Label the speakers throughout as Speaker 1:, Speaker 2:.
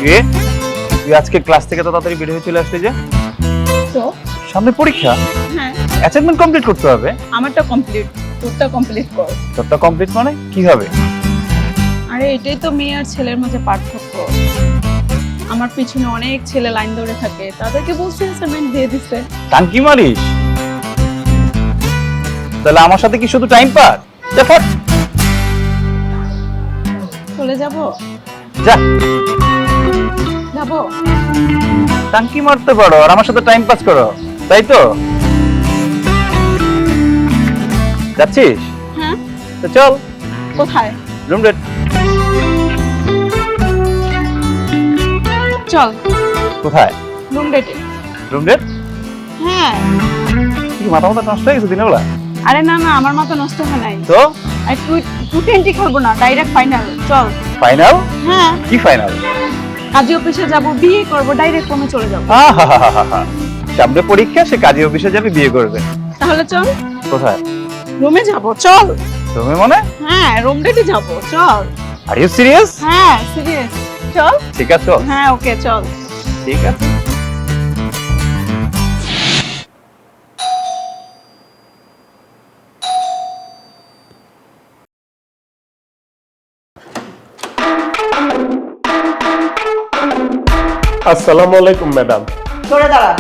Speaker 1: তুই আজকে ক্লাস থেকে তো তাড়াতাড়ি বের হয়ে চলে আসলি যে?
Speaker 2: তো
Speaker 1: সামনে পরীক্ষা,
Speaker 2: হ্যাঁ
Speaker 1: অ্যাসাইনমেন্ট কমপ্লিট করতে হবে।
Speaker 2: আমারটা কমপ্লিট, তোরটা কমপ্লিট কর।
Speaker 1: তোরটা কমপ্লিট মানে কি হবে?
Speaker 2: আরে এটাই তো মেয়ে আর ছেলের মাঝে পার্থক্য। আমার পিছনে অনেক ছেলে লাইন ধরে থাকে, তাদেরকে বলছে অ্যাসাইনমেন্ট দিয়ে দিছে।
Speaker 1: টাঙ্কি মারিস? তাহলে আমার সাথে কি শুধু টাইম পাস?
Speaker 2: চলে যাব?
Speaker 1: যা,
Speaker 2: যাব।
Speaker 1: টাঙ্কি মারতে পারো আর আমার সাথে টাইম পাস করো, তাই তো? যাচ্ছিস?
Speaker 2: হ্যাঁ।
Speaker 1: তো চল।
Speaker 2: কোথায়?
Speaker 1: Room rate.
Speaker 2: চল।
Speaker 1: কোথায়?
Speaker 2: রুম ডেটে।
Speaker 1: Room rate?
Speaker 2: হ্যাঁ।
Speaker 1: কি মাথা মাথা নষ্ট হয়ে গেছে দিনের বেলা?
Speaker 2: আরে না না, আমার মাথা নষ্ট হয় নাই।
Speaker 1: তো
Speaker 2: আর তুই টোয়েন্টি খেলবো না, ডাইরেক্ট ফাইনাল। চল।
Speaker 1: ফাইনাল?
Speaker 2: হ্যাঁ।
Speaker 1: কি ফাইনাল?
Speaker 2: কাজী অফিসে যাব, বিয়ে করব, ডাইরেক্ট কমে চলে যাব।
Speaker 1: সামনে পরীক্ষা, সে কাজী অফিসে যাবে, বিয়ে করবে।
Speaker 2: তাহলে চল।
Speaker 1: কোথায়?
Speaker 2: রুমে যাব, চল।
Speaker 1: তুমি মনে?
Speaker 2: হ্যাঁ, রুম ডেটে যাব, চল।
Speaker 1: Are you serious?
Speaker 2: হ্যাঁ, সিরিয়াস। চল।
Speaker 1: ঠিক আছে।
Speaker 2: হ্যাঁ, ওকে, চল।
Speaker 1: ঠিক আছে।
Speaker 3: আসসালামু আলাইকুম ম্যাডাম।
Speaker 4: সরে দাঁড়া।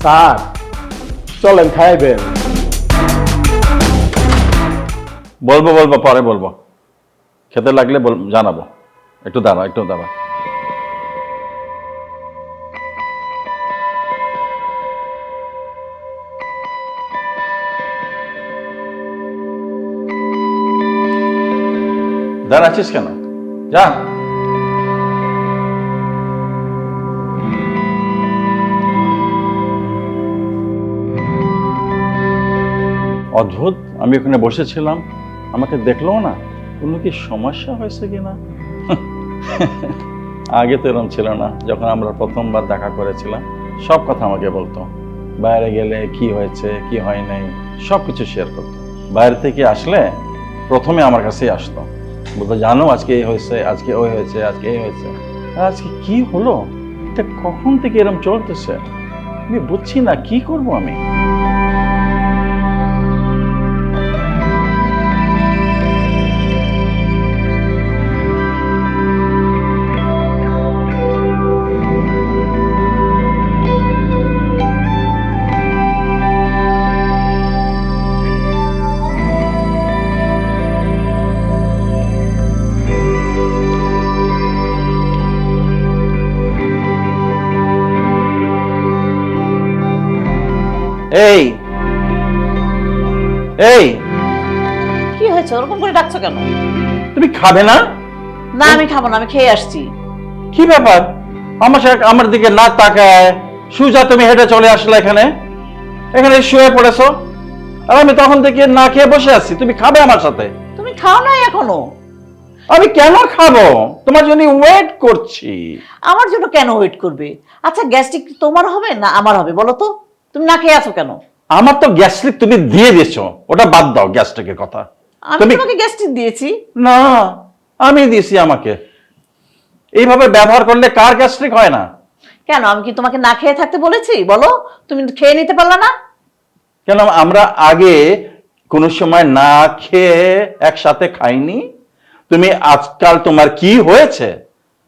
Speaker 3: স্যার চলেন খাইবেন।
Speaker 5: বলবো পরে বলবো, খেতে লাগলে জানাবো। একটু দাঁড়া। দাঁড়াচ্ছিস কেন? যা। অদ্ভুত, আমি ওখানে বসেছিলাম, আমাকে দেখলো না। কোনো কি সমস্যা হয়েছে কিনা? আগে তো এরকম ছিল না। যখন আমরা প্রথমবার দেখা করেছিলাম সব কথা আমাকে বলতো। বাইরে গেলে কি হয়েছে কি হয় নাই সব কিছু শেয়ার করতো। বাইরে থেকে আসলে প্রথমে আমার কাছেই আসতো, বলতো জানো আজকে এই হয়েছে, আজকে ওই হয়েছে, আজকে এই হয়েছে। আর আজকে কি হলো, এটা কখন থেকে এরকম চলতেছে আমি বুঝছি না, কি করব আমি? এই এই
Speaker 4: কি হয়েছে, ওরকম করে ডাকছো কেন?
Speaker 5: তুমি খাবে না?
Speaker 4: না আমি খাবো না, আমি খেয়ে আসছি।
Speaker 5: কি ব্যাপার, আমার দিকে না তাকায় সুজা তুমি হেঁটে চলে আসলে এখানে শুয়ে পড়েছো, আর আমি তখন থেকে না খেয়ে বসে আছি। তুমি খাবে আমার সাথে?
Speaker 4: তুমি খাও নাই এখনো?
Speaker 5: আমি কেন খাবো? তোমার জন্য ওয়েট করছি।
Speaker 4: আমার জন্য কেন ওয়েট করবে? আচ্ছা গ্যাস্ট্রিক তোমার হবে না আমার হবে বলো তো? তুমি না খেয়ে আছো কেন?
Speaker 5: আমার তো গ্যাস্ট্রিক তুমি দিয়ে দিয়েছো, ওটা বাদ দাও, গ্যাস্ট্রিকের কথা।
Speaker 4: আমি তোমাকে গ্যাস্ট্রিক দিয়েছি?
Speaker 5: না, আমি দিয়েছি আমাকে। এইভাবে ব্যবহার করলে কার গ্যাস্ট্রিক হয় না?
Speaker 4: কেন, আমি কি তোমাকে না খেয়ে থাকতে বলেছি? বলো, তুমি খেয়ে নিতে পারলা না
Speaker 5: কেন? আমরা আগে কোনো সময় না খেয়ে একসাথে খাইনি? তুমি আজকাল তোমার কি হয়েছে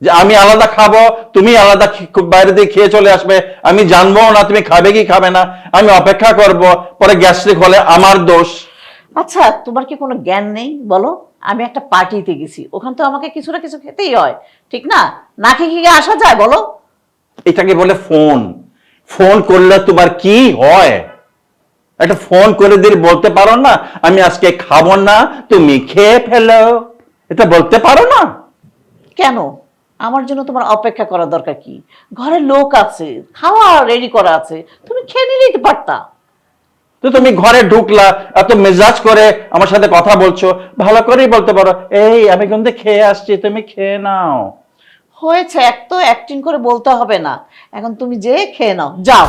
Speaker 5: যে আমি আলাদা খাবো, তুমি আলাদা বাইরে দিয়ে খেয়ে চলে আসবে, আমি জানবো না তুমি খাবে কি খাবে না, আমি অপেক্ষা করব, পরে গ্যাস্ট্রিক হলে আমার দোষ।
Speaker 4: আচ্ছা তোমার কি কোনো জ্ঞান নেই? বলো, আমি একটা পার্টিতে গেছি, ওখান তো আমাকে কিছু না কিছু খেতেই হয়, ঠিক না? না খেয়ে কি আসা যায় বলো?
Speaker 5: এটাকে বলে ফোন। ফোন করলে তোমার কি হয়? একটা ফোন করে দিয়ে বলতে পারো না আমি আজকে খাবো না, তুমি খেয়ে ফেলো, এটা বলতে পারো না?
Speaker 4: কেন আমার জন্য তোমার অপেক্ষা করা দরকার কি? ঘরে লোক আছে, খাওয়া রেডি করা আছে, তুমি খেয়ে নিলেই তো পারতা।
Speaker 5: তো তুমি ঘরে ঢুকলা, এত মেজাজ করে আমার সাথে কথা বলছো, ভালো করেই বলতে পারো এই আমি কিন্তু খেয়ে আসছি, তুমি খেয়ে নাও।
Speaker 4: হয়েছে, এক তো অ্যাক্টিং করে বলতে হবে না, এখন তুমি যে খেয়ে নাও, যাও।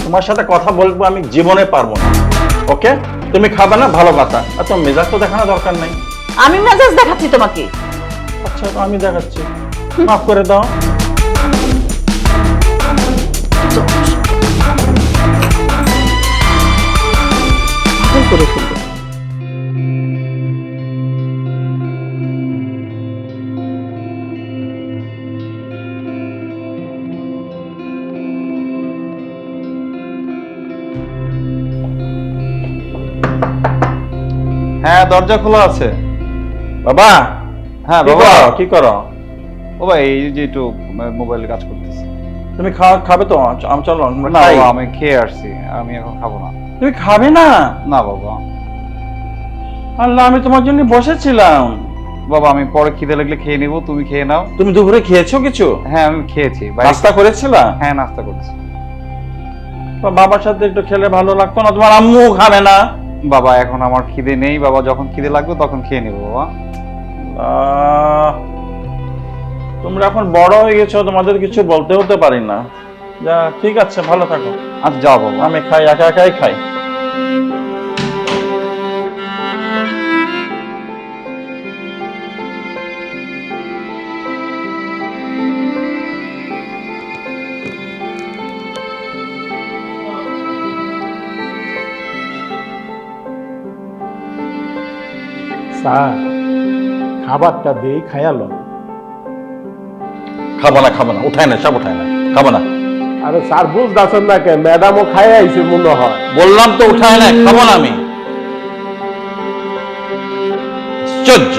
Speaker 5: তোমার সাথে কথা বলবো আমি জীবনে পারবো না। ওকে, তুমি খাবে না, ভালো কথা। আর তোমার মেজাজ তো দেখানো দরকার নেই।
Speaker 4: আমি মেজাজ দেখাচ্ছি তোমাকে?
Speaker 5: আচ্ছা, তো আমি দেখাচ্ছি, মাফ করে দাও।
Speaker 4: করে ফেলবো।
Speaker 1: হ্যাঁ, দরজা খোলা আছে।
Speaker 5: বাবা,
Speaker 1: হ্যাঁ
Speaker 5: কি
Speaker 1: বাবা।
Speaker 5: করো, কি করো?
Speaker 1: ও ভাই, এই যে একটু মোবাইলে কাজ করতেছি।
Speaker 5: তুমি খাবে তো? আমি চলো আমরা
Speaker 1: না
Speaker 5: খাই।
Speaker 1: বাবা, আমি খেয়ে আসছি, আমি এখন খাবো না।
Speaker 5: তুমি খাবে না?
Speaker 1: না বাবা।
Speaker 5: আল্লাহ, আমি তোমার জন্য বসেছিলাম।
Speaker 1: বাবা, আমি পরে খিদে লাগলে খেয়ে নিবো, তুমি খেয়ে নাও।
Speaker 5: তুমি দুপুরে খেয়েছো কিছু?
Speaker 1: হ্যাঁ, আমি খেয়েছি।
Speaker 5: নাস্তা করেছিলা?
Speaker 1: হ্যাঁ, নাস্তা করেছি।
Speaker 5: বাবার সাথে একটু খেলে ভালো লাগতো না? তোমার আম্মু খাবে না?
Speaker 1: বাবা, এখন আমার খিদে নেই বাবা, যখন খিদে লাগবে তখন খেয়ে নিবো বাবা।
Speaker 5: তোমরা এখন বড় হয়ে গেছো, তোমাদের কিছু বলতে হতে পারি না। যা, ঠিক আছে, ভালো থাকো।
Speaker 1: আচ্ছা, যাও বাবা।
Speaker 5: আমি খাই, একা একাই খাই।
Speaker 3: স্যার, খাবারটা দেই, খায়ালো।
Speaker 5: খাবো না, খাবো না, উঠায় না, সব উঠায় না, খাবো না।
Speaker 3: আরে স্যার, বুঝতেছেন না কেন? ম্যাডামও খাইয়া আইছে মনে হয়।
Speaker 5: বললাম তো উঠায় না, খাবো না আমি। আশ্চর্য।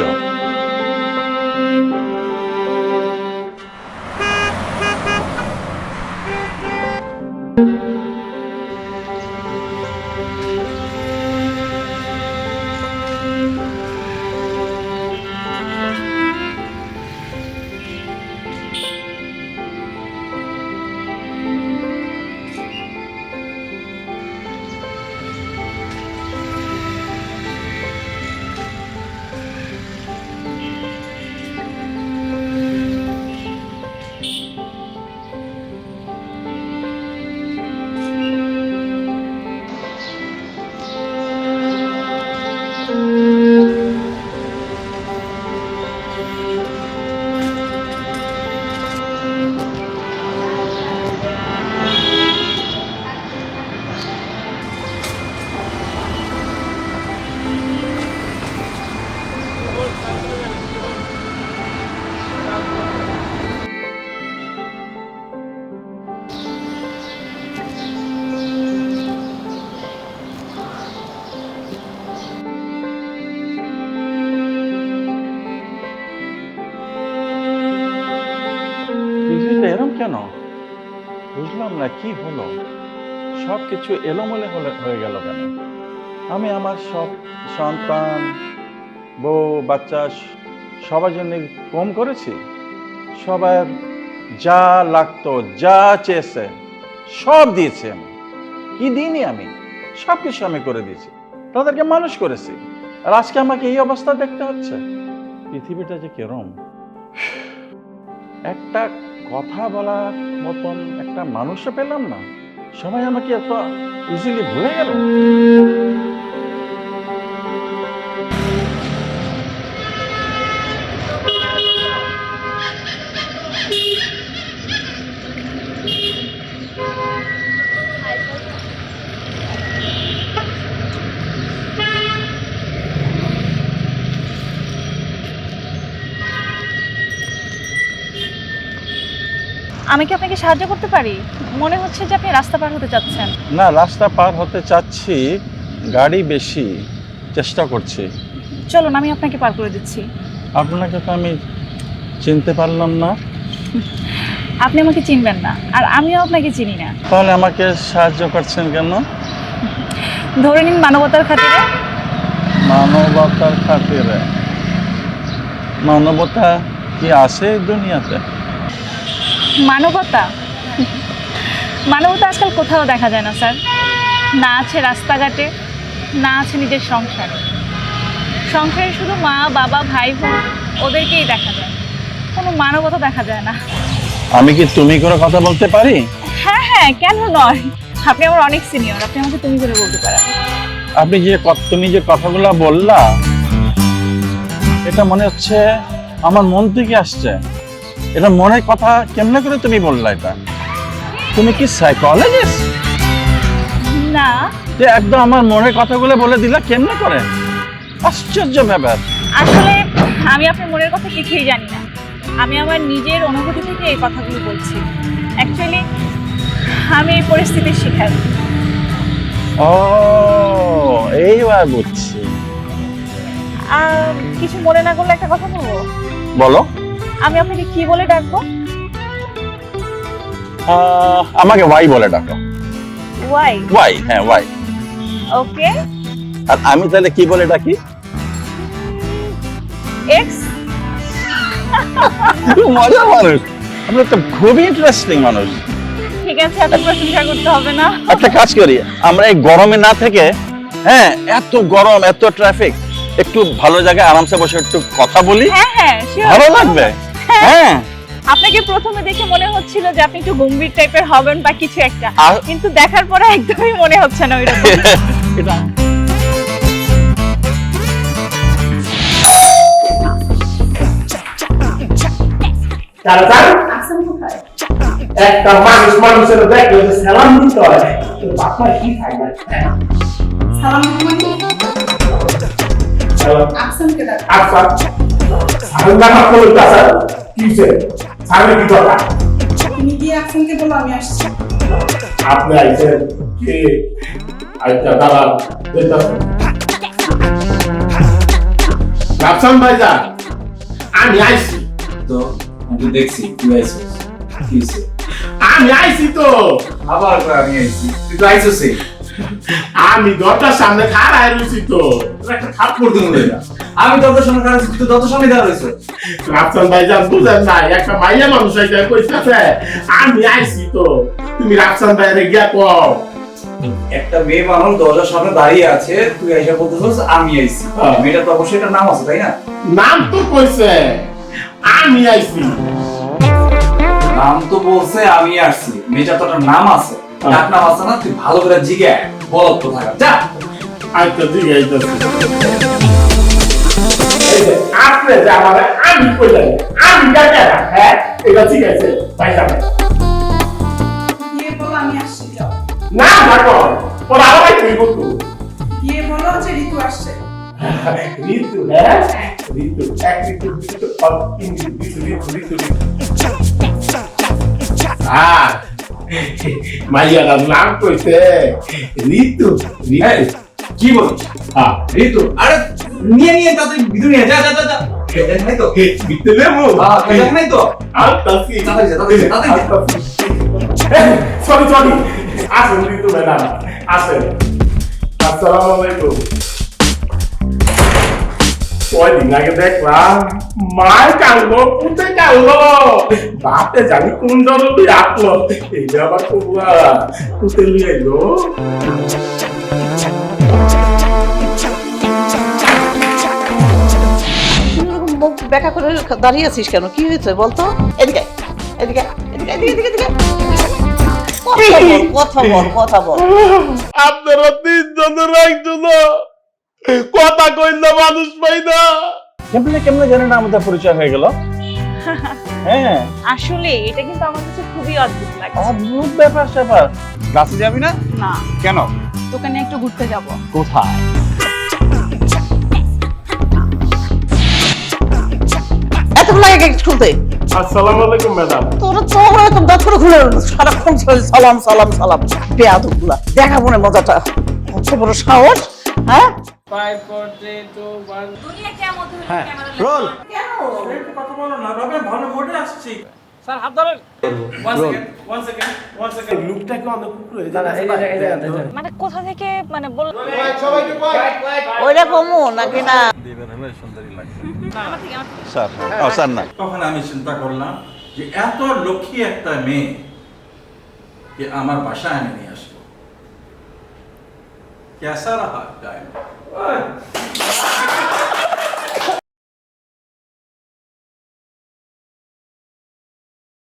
Speaker 5: পৃথিবীটা এরম কেন? বুঝলাম না, কি হলো? সবকিছু এলোমেলো হয়ে গেল কেন? আমি আমার সব সন্তান, বউ, বাচ্চা সবার জন্য কম করেছি? সবার যা লাগতো, যা চেয়েছে সব দিয়েছি আমি। কি দিইনি আমি? সবকিছু আমি করে দিয়েছি, তাদেরকে মানুষ করেছি। আর আজকে আমাকে এই অবস্থা দেখতে হচ্ছে। পৃথিবীটা যে কেরম! একটা কথা বলার মতন একটা মানুষও পেলাম না। সবাই আমাকে এত ইজিলি ভুলে গেল।
Speaker 2: আমি কি আপনাকে সাহায্য করতে পারি? মনে হচ্ছে যে আপনি রাস্তা পার হতে চাচ্ছেন।
Speaker 5: না, রাস্তা পার হতে চাচ্ছি, গাড়ি বেশি, চেষ্টা করছি।
Speaker 2: চলুন, আমি আপনাকে পার করে দিচ্ছি।
Speaker 5: আপনাকে তো আমি চিনতে পারলাম না।
Speaker 2: আপনি আমাকে চিনবেন না, আর আমিও আপনাকে চিনি না।
Speaker 5: তাহলে আমাকে সাহায্য করছেন কেন?
Speaker 2: ধরে নিন মানবতার খাতিরে।
Speaker 5: মানবতার খাতিরে? মানবতা কি আছে এই দুনিয়াতে?
Speaker 2: মানবতা? মানবতা আজকাল কোথাও দেখা যায় না স্যার।
Speaker 6: না আছে রাস্তাঘাটে, না আছে নিজের সংসারে। সংসারে শুধু মা বাবা ভাই বোন ওদেরকেই দেখা যায়, কোনো মানবতা দেখা যায় না।
Speaker 5: আমি কি তুমি করে কথা বলতে পারি?
Speaker 6: হ্যাঁ হ্যাঁ, কেন নয়, আপনি আমার অনেক সিনিয়র, আপনি আমাকে তুমি করে বলতে পারেন।
Speaker 5: আপনি তুমি যে কথাগুলো বললা, এটা মনে হচ্ছে আমার মন থেকে আসছে। এটা মনের কথা কেমনে করে তুমি বললা? এটা তুমি কি সাইকোলজিস্ট?
Speaker 6: না,
Speaker 5: যে একদম আমার মনের কথাগুলো বলে দিলা কেমনে করে? আশ্চর্য ব্যাপার।
Speaker 6: আসলে আমি আপনার মনের কথা কিছুই জানি না, আমি আমার নিজের অনুভূতি থেকে এই কথাগুলো বলছি। অ্যাকচুয়ালি আমি এই পরিস্থিতির শিকার।
Speaker 5: ও, এইবার বুঝছি।
Speaker 6: কিছু মনে না করলে একটা কথা বলবো?
Speaker 5: বলো।
Speaker 6: আমি আপনাকে কি বলে ডাকবো?
Speaker 5: আমাকে ওয়াই বলে ডাকো।
Speaker 6: ওয়াই?
Speaker 5: ওয়াই, হ্যাঁ ওয়াই।
Speaker 6: ওকে।
Speaker 5: আর আমি তাহলে কি বলে ডাকি?
Speaker 6: এক্স।
Speaker 5: মজার মানুষ, আপনি তো খুবই ইন্টারেস্টিং মানুষ।
Speaker 6: ঠিক আছে, এত প্রশংসা করতে হবে না।
Speaker 5: একটা কাজ করি, আমরা এই গরমে না থেকে, হ্যাঁ এত গরম এত ট্রাফিক, একটু ভালো জায়গায় আরামসে বসে একটু কথা বলি।
Speaker 6: হ্যাঁ হ্যাঁ, sure.
Speaker 5: ভালো লাগবে। হ্যাঁ,
Speaker 6: আপনাকে প্রথমে দেখে মনে হচ্ছিল যে আপনি একটু গম্ভীর টাইপের হবেন বা কিছু একটা, কিন্তু দেখার পরে একদমই মনে হচ্ছে না ওইরকম।
Speaker 5: এটা
Speaker 3: একটা মানুষ মানুষের দেখলে সালাম দিতে হয়, বাপমা কি খায় না? আপনি আইছেন কে? আচ্ছা দাঁড়ান, রাফসান ভাইজান, আমি আইছি
Speaker 7: তো আমি দেখছি তুই আইছিস। কি হইছে?
Speaker 3: আমি আইছি তো।
Speaker 7: আবার কই আমি আইছি? তুই তো আইছিস।
Speaker 3: আমি দরজার সামনে খাড়ায় রইছি তো,
Speaker 7: একটা থাপ্পড় দিমু এটা। আমি দরজার সামনে দাঁড়াইছি, তুই দরজার সামনে দাঁড়া রইছিস।
Speaker 3: রাফসান ভাইজান বুঝেন না, একটা মাইয়া মানুষ আইছে কইতাছে আমি আইছি তো, তুমি রাফসান ভাইরে গিয়া কও।
Speaker 7: একটা মেয়ে মানুষ দরজার সামনে দাঁড়িয়ে আছে, তুই আইসা বলতেছিস আমি আইছি।
Speaker 3: হ্যাঁ।
Speaker 7: মেয়েটা তো অবশ্যই একটা নাম আছে, তাই না?
Speaker 3: নাম তো কইছে, আমি আইছি।
Speaker 7: নাম তো বলছে আমি আসছি, মেয়েটা তো একটা নাম আছে,
Speaker 3: হ্যাঁ।
Speaker 7: ডাক নাম আছে না? তুই ভালো করে জিজ্ঞাসা বলত তো থাকা যা।
Speaker 3: আচ্ছা ঠিক আছে, আপনি যে আমাদের আমি কইলেন আমি ডাকে হ্যাঁ, এটা ঠিক আছে ভাইজান।
Speaker 8: গিয়ে বলো আমি আসছি, যাও।
Speaker 3: না দেখো ওরা আবার কই বলতো
Speaker 8: গিয়ে বলো যে ঋতু আসছে।
Speaker 3: ঋতু, হ্যাঁ ঋতু, এক ঋতু ঋতু ঋতু মাইয়ার নাম কইছে ঋতু।
Speaker 7: এই, কি বলিস?
Speaker 3: হ্যাঁ
Speaker 7: ঋতু, আরে নিয়ে নিয়ে তাতে ভিতরে নিয়ে যা যা যা যা। দেখ নাই তো?
Speaker 3: বিতলে মু
Speaker 7: হ্যাঁ, দেখ নাই তো?
Speaker 3: আলতাসি
Speaker 7: তাড়াতাড়ি যা, তাড়াতাড়ি যা।
Speaker 3: সরি সরি, আসেন ঋতু ম্যাডাম, আসেন। আসসালামু আলাইকুম। কয়দিন আগে দেখলাম মার কাঁদলো, পুঁতে কাঁদলো, বাপে জানি কোন ধরনের আসলো, এই যে আবার পুঁতে লিয়ে এলো।
Speaker 4: মুখ ব্যাখ্যা করে দাঁড়িয়ে আছিস কেন? কি হয়েছে বলতো? এদিকে এদিকে এদিকে এদিকে এদিকে কথা বল কথা বল।
Speaker 3: আপনারা তিনজনের একজন কথা কইলে মানুষ পাই না।
Speaker 5: কেমনে কেমনে জানেন না আমাদের পরিচয় হয়ে গেল? হ্যাঁ,
Speaker 6: আসলে এটা কিন্তু আমার কাছে খুবই অদ্ভুত লাগে।
Speaker 5: অদ্ভুত ব্যাপার স্যাপার। ক্লাসে যাবি না?
Speaker 2: না,
Speaker 5: কেন?
Speaker 2: দোকানে একটু ঘুরতে যাব।
Speaker 5: কোথায়?
Speaker 4: এতগুলো আগে খুলতে
Speaker 3: আসসালামু আলাইকুম ম্যাডাম।
Speaker 4: তোরা তো এরকম দাঁত করে খুলে সারাক্ষণ সালাম সালাম সালাম, বেয়াদবগুলা দেখাবো না মজাটা। কত বড় সাহস, হ্যাঁ?
Speaker 1: রোল।
Speaker 3: লুকটাকে অনেক উপরে
Speaker 6: মানে কোথা থেকে মানে বল।
Speaker 4: ওইটা কমু নাকি না?
Speaker 5: স্যার, ও স্যার না। তখন আমি চিন্তা করলাম যে এত লক্ষ্মী একটা মেয়ে যে আমার বাসায় আমি নিয়ে আসবো।
Speaker 9: कैसा रहा टाइम?